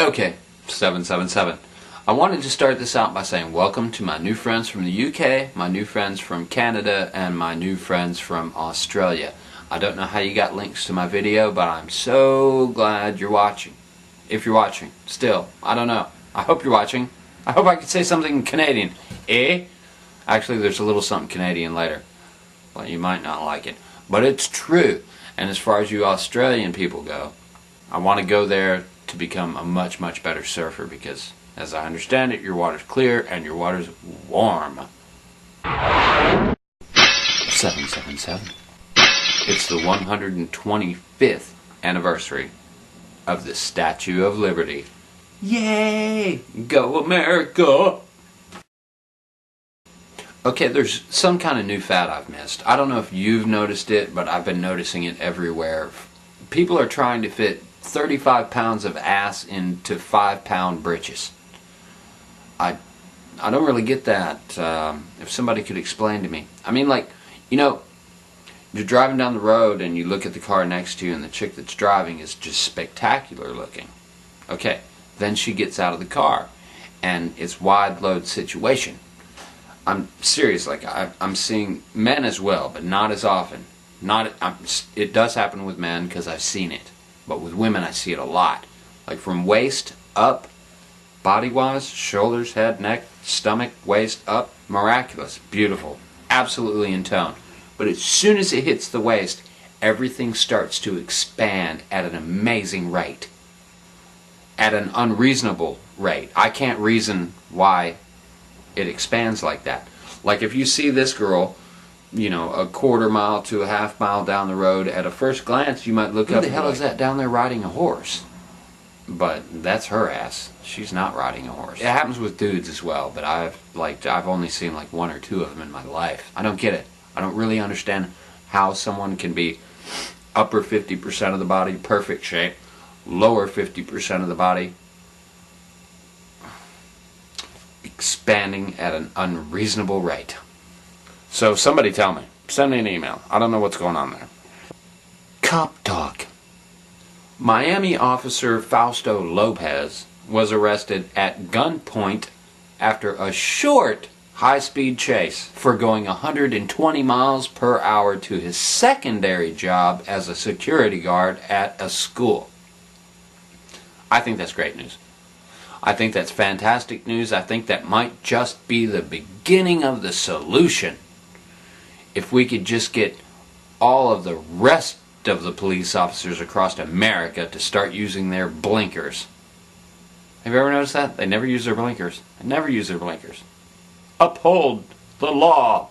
Okay, 777. I wanted to start this out by saying welcome to my new friends from the UK, my new friends from Canada, and my new friends from Australia. I don't know how you got links to my video, but I'm so glad you're watching. If you're watching, still, I don't know. I hope you're watching. I hope I could say something Canadian. Eh? Actually, there's a little something Canadian later. Well, you might not like it, but it's true. And as far as you Australian people go, I want to go there to become a much, much better surfer because, as I understand it, your water's clear and your water's warm. 777. It's the 125th anniversary of the Statue of Liberty. Yay! Go America! Okay, there's some kind of new fad I've missed. I don't know if you've noticed it, but I've been noticing it everywhere. People are trying to fit 35 pounds of ass into 5-pound britches. I don't really get that. If somebody could explain to me. I mean, like, you know, you're driving down the road and you look at the car next to you and the chick that's driving is just spectacular looking. Okay, then she gets out of the car and it's wide load situation. I'm serious, like I'm seeing men as well, but not as often. It does happen with men because I've seen it, but with women I see it a lot. Like from waist up, body-wise, shoulders, head, neck, stomach, waist up, miraculous, beautiful, absolutely in tone. But as soon as it hits the waist, everything starts to expand at an amazing rate, at an unreasonable rate. I can't reason why it expands like that. Like if you see this girl, you know, a quarter mile to a half mile down the road, at a first glance you might look up, who the hell is that down there riding a horse? But that's her ass. She's not riding a horse. It happens with dudes as well, but I've only seen like one or two of them in my life. I don't get it. I don't really understand how someone can be upper 50% of the body, perfect shape, lower 50% of the body, expanding at an unreasonable rate. So somebody tell me. Send me an email. I don't know what's going on there. Cop talk. Miami officer Fausto Lopez was arrested at gunpoint after a short high-speed chase for going 120 miles per hour to his secondary job as a security guard at a school. I think that's great news. I think that's fantastic news. I think that might just be the beginning of the solution. If we could just get all of the rest of the police officers across America to start using their blinkers. Have you ever noticed that? They never use their blinkers. They never use their blinkers. Uphold the law.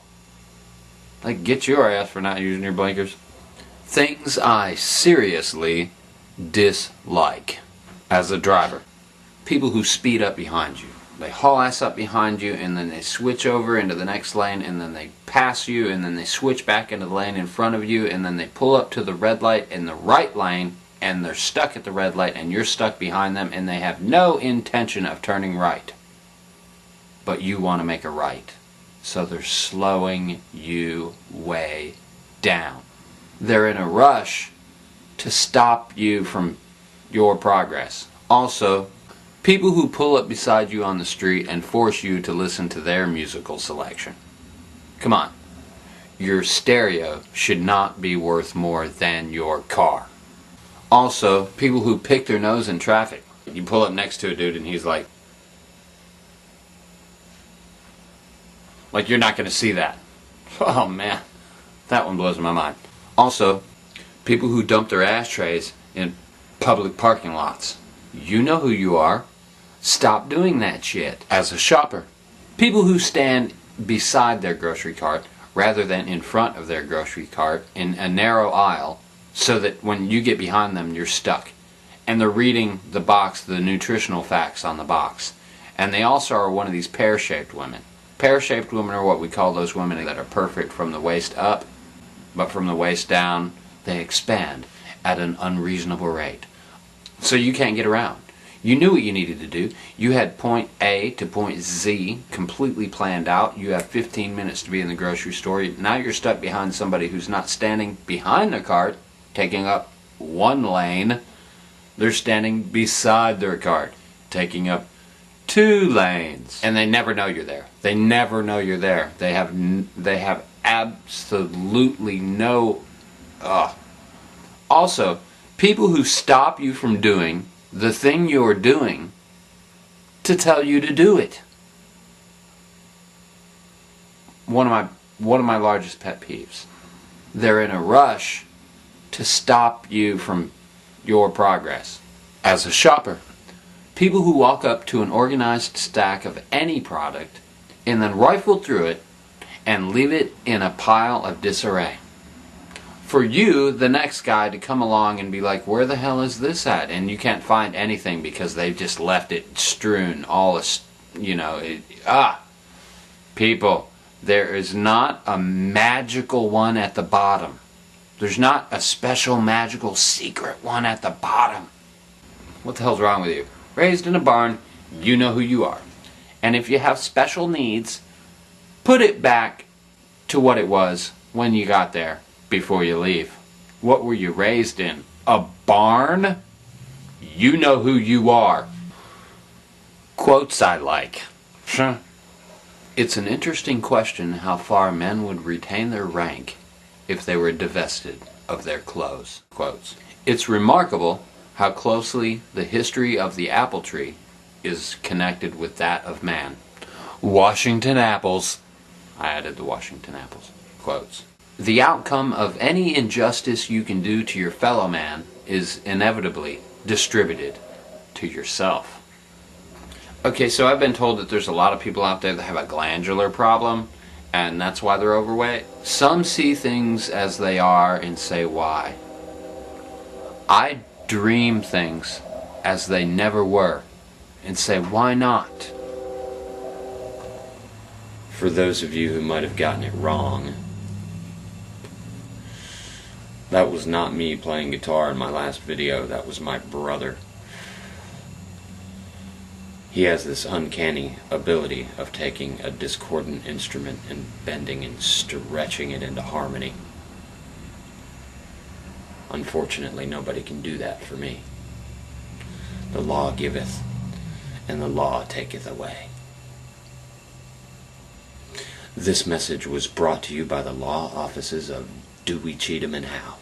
Like, get your ass for not using your blinkers. Things I seriously dislike as a driver. People who speed up behind you. They haul ass up behind you and then they switch over into the next lane and then they pass you and then they switch back into the lane in front of you and then they pull up to the red light in the right lane and they're stuck at the red light and you're stuck behind them and they have no intention of turning right. But you want to make a right. So they're slowing you way down. They're in a rush to stop you from your progress. Also, people who pull up beside you on the street and force you to listen to their musical selection. Come on. Your stereo should not be worth more than your car. Also, people who pick their nose in traffic. You pull up next to a dude and he's like you're not going to see that. Oh man, that one blows my mind. Also, people who dump their ashtrays in public parking lots. You know who you are. Stop doing that shit. As a shopper, people who stand beside their grocery cart rather than in front of their grocery cart in a narrow aisle so that when you get behind them you're stuck. And they're reading the box, the nutritional facts on the box. And they also are one of these pear-shaped women. Pear-shaped women are what we call those women that are perfect from the waist up, but from the waist down they expand at an unreasonable rate. So you can't get around. You knew what you needed to do. You had point A to point Z completely planned out. You have 15 minutes to be in the grocery store. Now you're stuck behind somebody who's not standing behind the cart, taking up one lane. They're standing beside their cart. taking up 2 lanes, and they never know you're there. They never know you're there. They have absolutely no. Also, people who stop you from doing the thing you're doing to tell you to do it. One of my largest pet peeves. They're in a rush to stop you from your progress. As a shopper, people who walk up to an organized stack of any product and then rifle through it and leave it in a pile of disarray. For you, the next guy, to come along and be like, where the hell is this at? And you can't find anything because they've just left it strewn all, people, there is not a magical one at the bottom. There's not a special magical secret one at the bottom. What the hell's wrong with you? Raised in a barn, you know who you are. And if you have special needs, put it back to what it was when you got there before you leave. What were you raised in? A barn? You know who you are. Quotes I like. It's an interesting question how far men would retain their rank if they were divested of their clothes. Quotes. It's remarkable how closely the history of the apple tree is connected with that of man. Washington apples. I added the Washington apples. Quotes. The outcome of any injustice you can do to your fellow man is inevitably distributed to yourself. Okay, so I've been told that there's a lot of people out there that have a glandular problem, and that's why they're overweight. Some see things as they are and say why. I dream things as they never were and say why not? For those of you who might have gotten it wrong, that was not me playing guitar in my last video, that was my brother. He has this uncanny ability of taking a discordant instrument and bending and stretching it into harmony. Unfortunately, nobody can do that for me. The law giveth, and the law taketh away. This message was brought to you by the law offices of Dewey, Cheatham, and Howe.